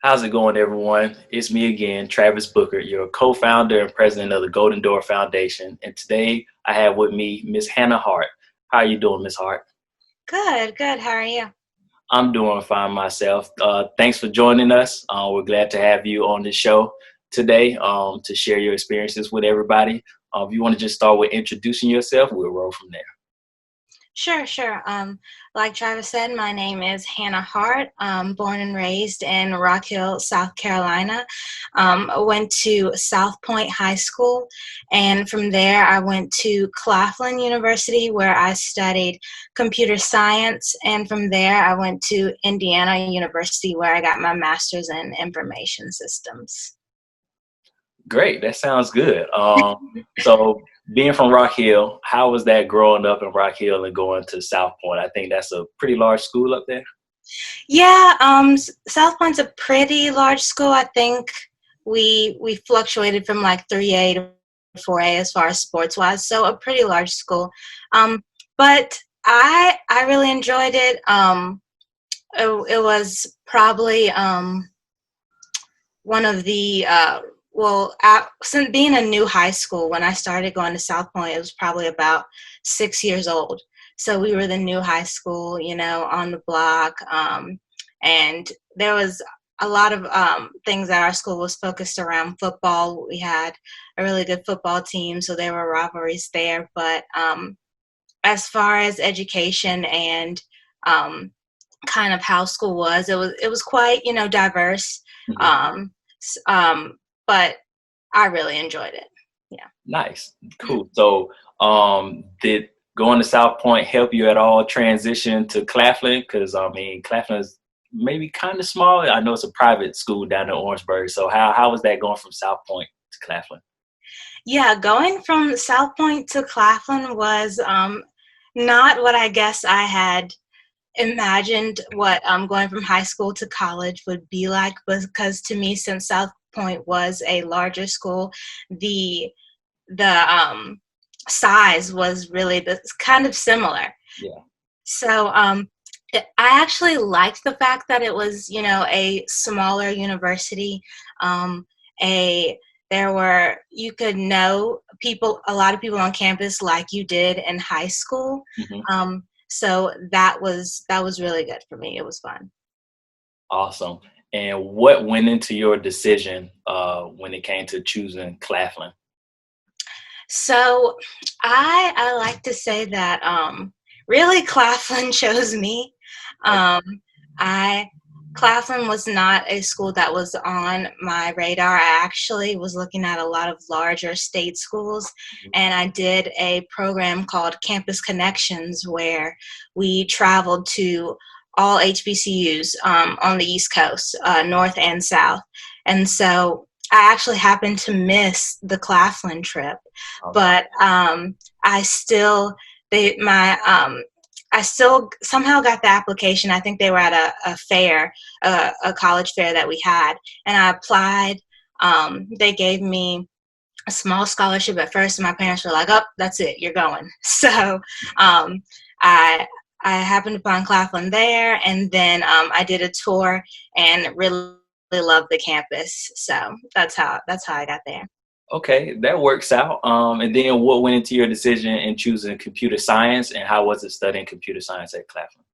How's it going, everyone? It's me again, Travis Booker, your co-founder and president of the Golden Door Foundation. And today I have with me Miss Hannah Hart. How are you doing, Miss Hart? Good, good. How are you? I'm doing fine myself. Thanks for joining us. We're glad to have you on the show today to share your experiences with everybody. If you want to just start with introducing yourself, we'll roll from there. Sure, sure. Like Travis said, my name is Hannah Hart. Born and raised in Rock Hill, South Carolina. I went to South Point High School, and from there I went to Claflin University, where I studied computer science, and from there I went to Indiana University, where I got my master's in information systems. Great, that sounds good. So being from Rock Hill, how was that growing up in Rock Hill and going to South Point? I think that's a pretty large school up there. Yeah, South Point's a pretty large school. I think we fluctuated from like 3A to 4A as far as sports wise, so a pretty large school. But I really enjoyed it. It was probably one of the since being a new high school, when I started going to South Point, it was probably about 6 years old. So we were the new high school, on the block, and there was a lot of things that our school was focused around football. We had a really good football team, so there were rivalries there. But as far as education and kind of how school was, it was quite diverse. Mhm. Um, but I really enjoyed it. Yeah. Nice, cool. So, did going to South Point help you at all transition to Claflin? Because I mean, Claflin is maybe kind of small. I know it's a private school down in Orangeburg. So, how was that going from South Point to Claflin? Yeah, going from South Point to Claflin was not what I guess I had imagined what going from high school to college would be like, because to me, since South Point was a larger school, the the size was really kind of similar. Yeah. So I actually liked the fact that it was, a smaller university. Um, a There were, you could know people, a lot of people on campus like you did in high school. Hmm. So that was really good for me. It was fun. Awesome. And what went into your decision when it came to choosing Claflin? So I like to say that really Claflin chose me. Um, I Claflin was not a school that was on my radar. I actually was looking at a lot of larger state schools, Okay. and I did a program called Campus Connections where we traveled to all HBCUs on the East Coast, North and South. And so I actually happened to miss the Claflin trip, Okay. but I still they my I still somehow got the application. I think they were at a fair, a college fair that we had, and I applied. They gave me a small scholarship at first, and my parents were like, "Oh, that's it, you're going." So um, I I happened upon Claflin there, and then I did a tour and really loved the campus. So that's how I got there. Okay, that works out. And then what went into your decision in choosing computer science, and how was it studying computer science at Claflin?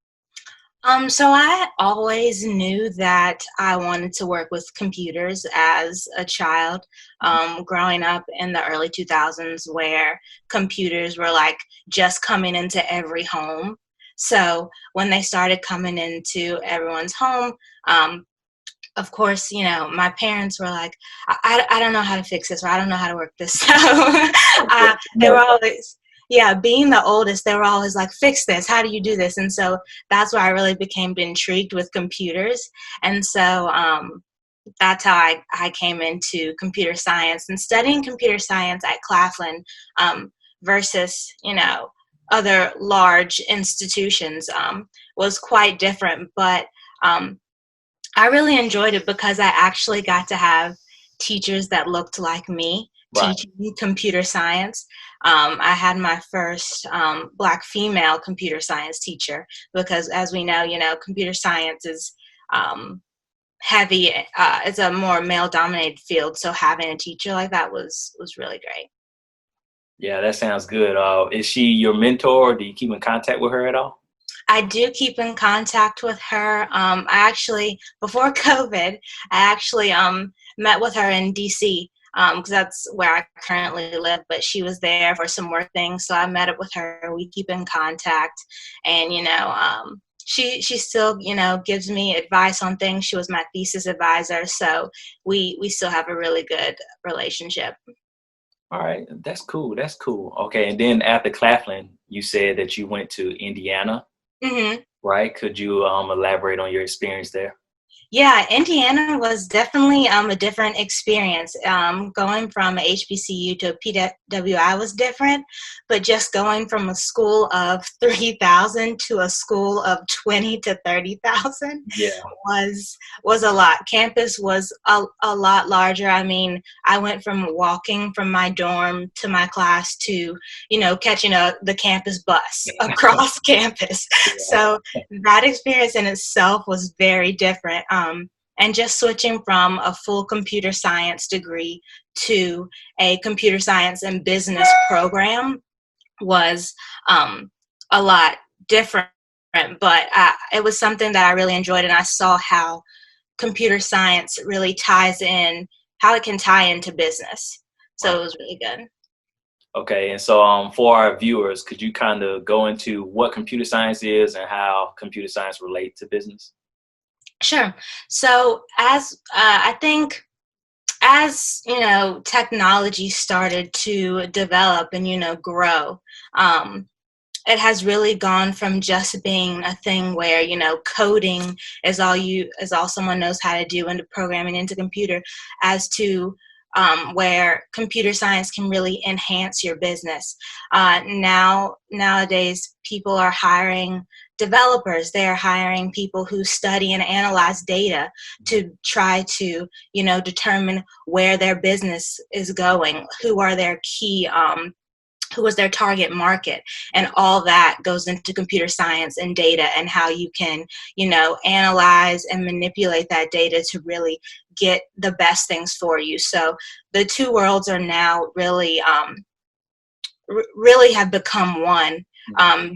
So I always knew that I wanted to work with computers as a child, Mhm. growing up in the early 2000s where computers were like just coming into every home. So when they started coming into everyone's home, um, of course, my parents were like, I don't know how to fix this, or I don't know how to work this. So they were No. always, yeah, being the oldest, they were always like, fix this. How do you do this? And so that's why I really became intrigued with computers. And so that's how I came into computer science and studying computer science at Claflin versus, other large institutions was quite different. But um, I really enjoyed it because I actually got to have teachers that looked like me Right. teaching me computer science. I had my first Black female computer science teacher because, as we know, computer science is um, heavy. It's a more male dominated field, so having a teacher like that was really great. Yeah, that sounds good. Is she your mentor? Do you keep in contact with her at all? I do keep in contact with her. I actually, before COVID, I actually met with her in DC, because that's where I currently live. But she was there for some work things, so I met up with her. We keep in contact, and she still gives me advice on things. She was my thesis advisor, so we still have a really good relationship. All right, that's cool. That's cool. Okay, and then after Claflin, you said that you went to Indiana, Hmm. right? Could you elaborate on your experience there? Yeah, Indiana was definitely a different experience. Going from HBCU to PWI was different, but just going from a school of 3,000 to a school of 20 to 30,000 Yeah. was a lot. Campus was a lot larger. I mean, I went from walking from my dorm to my class to, catching the campus bus across campus. So that experience in itself was very different. And just switching from a full computer science degree to a computer science and business program was a lot different. But it was something that I really enjoyed, and I saw how computer science really ties in, how it can tie into business. So Right. it was really good. Okay, and so for our viewers, could you kind of go into what computer science is and how computer science relate to business? Sure. So as I think as technology started to develop and grow, um, it has really gone from just being a thing where coding is all someone knows how to do, into programming into computer, as to where computer science can really enhance your business. Nowadays people are hiring developers. They're hiring people who study and analyze data to try to determine where their business is going, who was their target market, and all that goes into computer science and data, and how you can analyze and manipulate that data to really get the best things for you. So the two worlds are now really really have become one,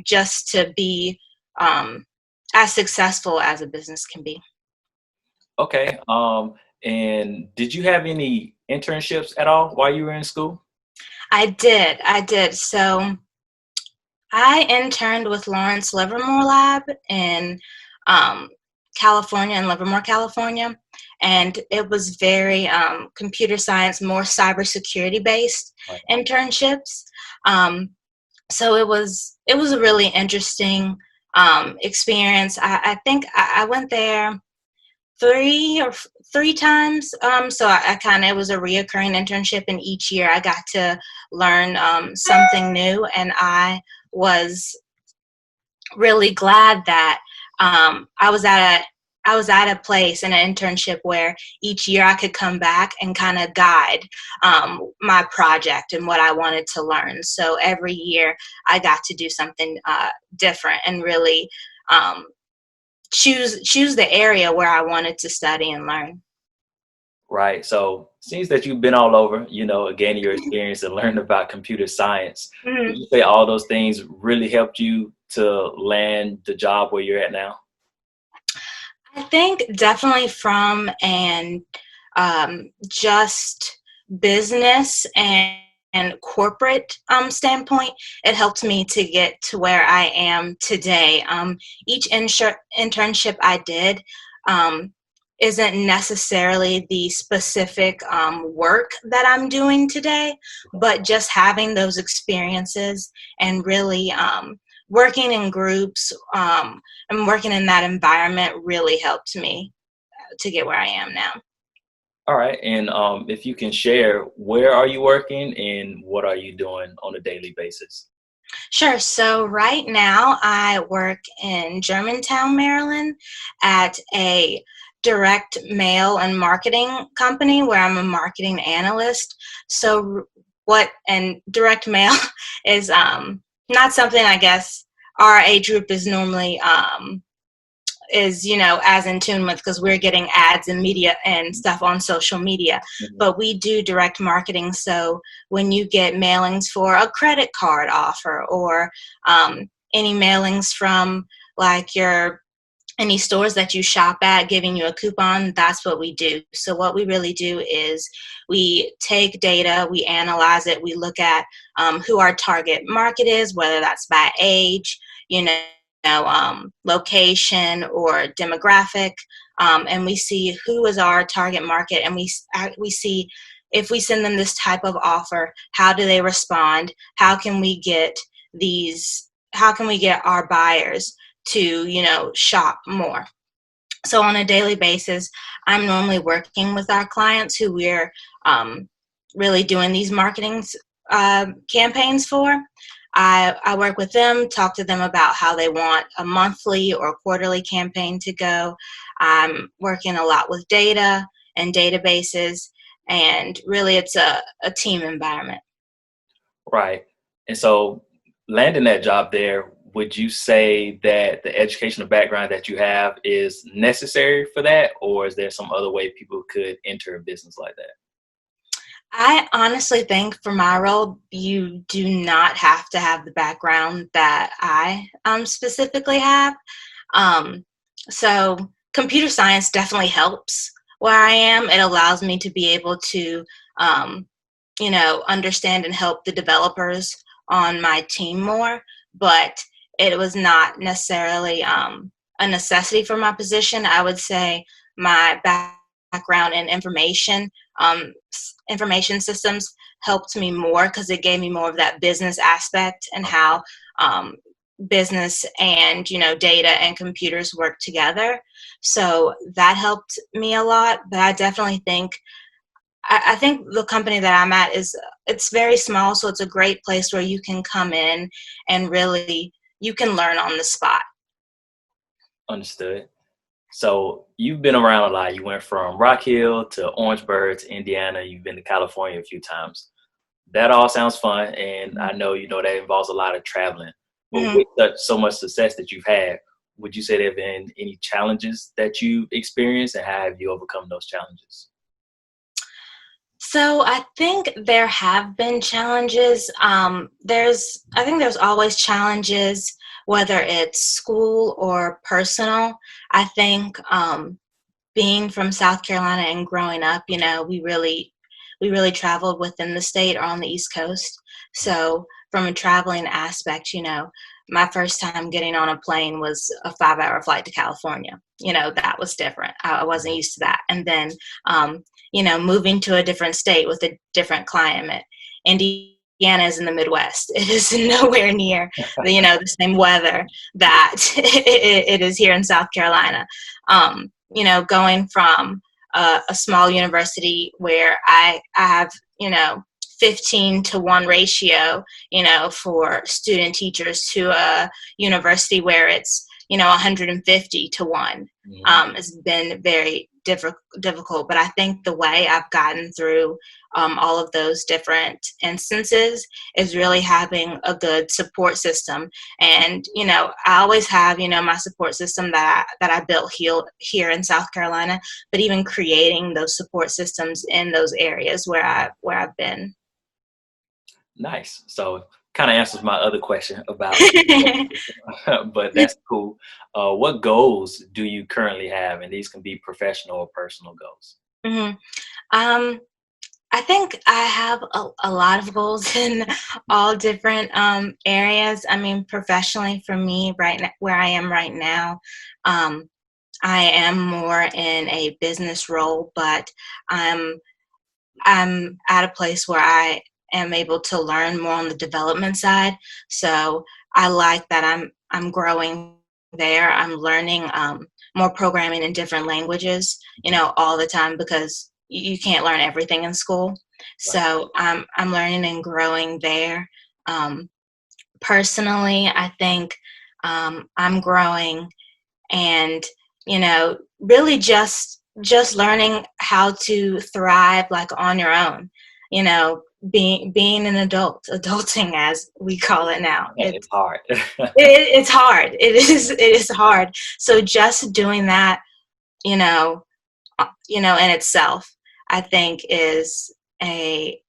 just to be um, as successful as a business can be. Okay. And did you have any internships at all while you were in school? I did. So I interned with Lawrence Livermore Lab in um, California, in Livermore, California, and it was very computer science, more cybersecurity based Right. internships. Um, so it was a really interesting experience. I think I went there three times. So I kind of, it was a reoccurring internship, and each year I got to learn something new, and I was really glad that I was at a place in an internship where each year I could come back and kind of guide my project and what I wanted to learn. So every year I got to do something different, and really um, choose the area where I wanted to study and learn. Right. So seems that you've been all over, gaining your experience and learning about computer science. Would Mhm. you say all those things really helped you to land the job where you're at now? I think definitely from an just business and corporate standpoint, it helped me to get to where I am today. Each internship I did um, isn't necessarily the specific work that I'm doing today, but just having those experiences and really working in groups and working in that environment really helped me to get where I am now. All right. And if you can share, where are you working and what are you doing on a daily basis? Sure. So right now I work in Germantown, Maryland at a direct mail and marketing company where I'm a marketing analyst. So what and direct mail is not something, I guess, our age group is normally is, as in tune with, because we're getting ads and media and stuff on social media. Mhm. But we do direct marketing. So when you get mailings for a credit card offer, or any mailings from like any stores that you shop at giving you a coupon, that's what we do. So what we really do is we take data, we analyze it, we look at who our target market is, whether that's by age, location or demographic, and we see who is our target market, and we see if we send them this type of offer, how do they respond? How can we get our buyers to shop more? So on a daily basis, I'm normally working with our clients who we're really doing these marketing campaigns for. I work with them, talk to them about how they want a monthly or quarterly campaign to go. I'm working a lot with data and databases, and really it's a team environment. Right. And so landing that job there, would you say that the educational background that you have is necessary for that, or is there some other way people could enter a business like that? I honestly think for my role, you do not have to have the background that I specifically have. Um, so computer science definitely helps where I am. It allows me to be able to, um, understand and help the developers on my team more. But it was not necessarily a necessity for my position. I would say my background in information systems helped me more, because it gave me more of that business aspect and how um, business and data and computers work together. So that helped me a lot. But I definitely think I think the company that I'm at it's very small, so it's a great place where you can come in and really you can learn on the spot. Understood. So you've been around a lot. You went from Rock Hill to Orangeburg to Indiana. You've been to California a few times. That all sounds fun, and I know that involves a lot of traveling. But Mhm. with so much success that you've had, would you say there have been any challenges that you've experienced, and how have you overcome those challenges? So I think there have been challenges. I think there's always challenges, whether it's school or personal. I think being from South Carolina and growing up, we really traveled within the state or on the East Coast. So from a traveling aspect, my first time getting on a plane was a 5-hour flight to California. That was different. I wasn't used to that. And then, moving to a different state with a different climate. Indiana is in the Midwest. It is nowhere near the same weather that it is here in South Carolina. Going from a small university where I have 15-to-1 ratio, for student teachers, to a university where it's 150-to-1. Mhm. It's been very difficult, but I think the way I've gotten through all of those different instances is really having a good support system. And I always have my support system that I built here in South Carolina, but even creating those support systems in those areas where I've been. Nice. So kind of answers my other question about, but that's cool. What goals do you currently have? And these can be professional or personal goals. hmm Um, I think I have a lot of goals in all different areas. I mean, professionally for me, right now, where I am right now, um, I am more in a business role, but I'm I'm at a place where I am able to learn more on the development side. So I like that I'm growing there. I'm learning more programming in different languages, all the time, because you can't learn everything in school. Right. So I'm learning and growing there. Um, Personally, I think I'm growing and really just learning how to thrive like on your own, being an adult, adulting as we call it now. It's hard. It's hard. It is hard. So just doing that, you know, in itself, I think is a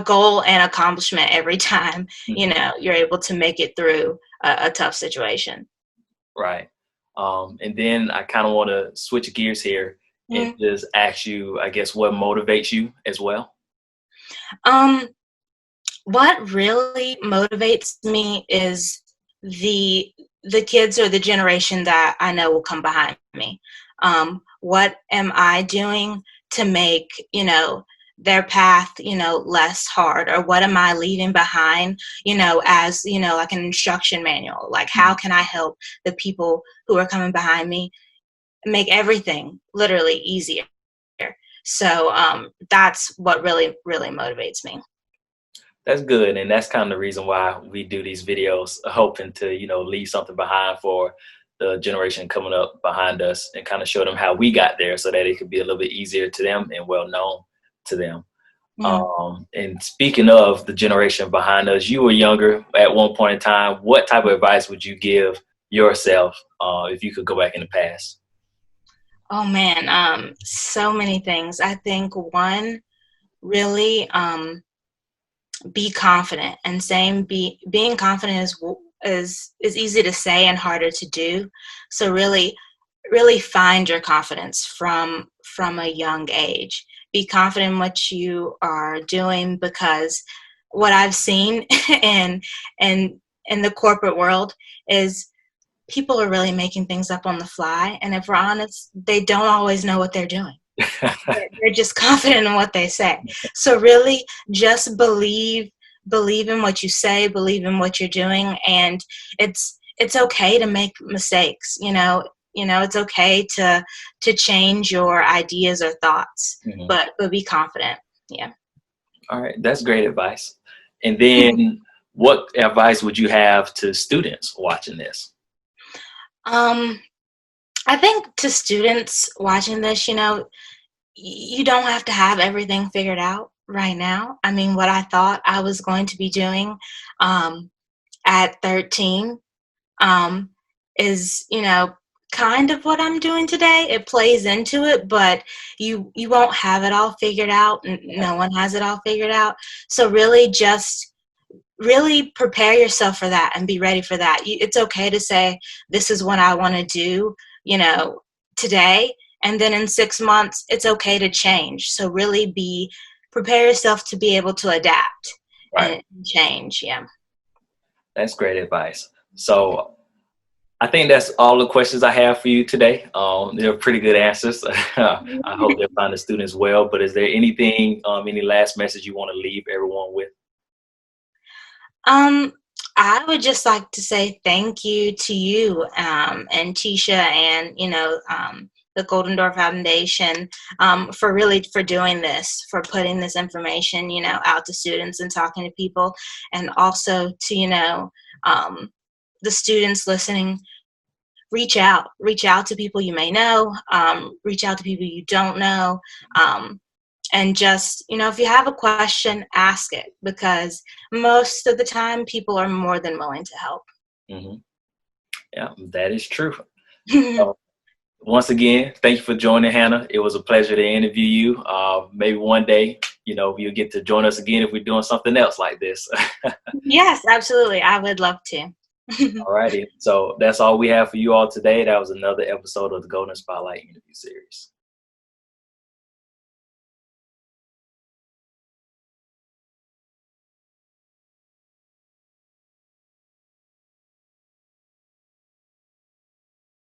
goal and accomplishment every time, you're able to make it through a tough situation. Right. And then I kind of want to switch gears here and just ask you, I guess, what motivates you as well? What really motivates me is the kids or the generation that I know will come behind me. What am I doing to make, their path, less hard? Or what am I leaving behind, as, like an instruction manual? Like, how can I help the people who are coming behind me make everything literally easier? So that's what really, really motivates me. That's good. And that's kind of the reason why we do these videos, hoping to, leave something behind for the generation coming up behind us and kind of show them how we got there so that it could be a little bit easier to them and well known to them. And speaking of the generation behind us, you were younger at one point in time. What type of advice would you give yourself if you could go back in the past? Oh man, so many things. I think one, really be confident, and being confident is easy to say and harder to do. So really find your confidence from a young age. Be confident in what you are doing, because what I've seen in the corporate world is people are really making things up on the fly, and if we're honest, they don't always know what they're doing. They're just confident in what they say. So really just believe in what you say, believe in what you're doing, and it's okay to make mistakes. It's okay to change your ideas or thoughts, but be confident. Yeah. All right, that's great advice. And then what advice would you have to students watching this? I think to students watching this, you don't have to have everything figured out right now. I mean, what I thought I was going to be doing at 13 is, kind of what I'm doing today. It plays into it, but you won't have it all figured out. No one has it all figured out. So really just really prepare yourself for that and be ready for that. It's okay to say, this is what I want to do, today. And then in 6 months, it's okay to change. So really prepare yourself to be able to adapt and change. Yeah. That's great advice. So I think that's all the questions I have for you today. They're pretty good answers. I hope they find the students well. But is there anything, any last message you want to leave everyone with? I would just like to say thank you to you and Tisha and, the Golden Door Foundation for doing this, for putting this information, out to students and talking to people. And also to, the students listening, reach out to people you may know, reach out to people you don't know. And just, if you have a question, ask it, because most of the time people are more than willing to help. Yeah, that is true. Once again, thank you for joining, Hannah. It was a pleasure to interview you. Maybe one day, you'll get to join us again if we're doing something else like this. Yes, absolutely. I would love to. All righty. So that's all we have for you all today. That was another episode of the Golden Spotlight interview series.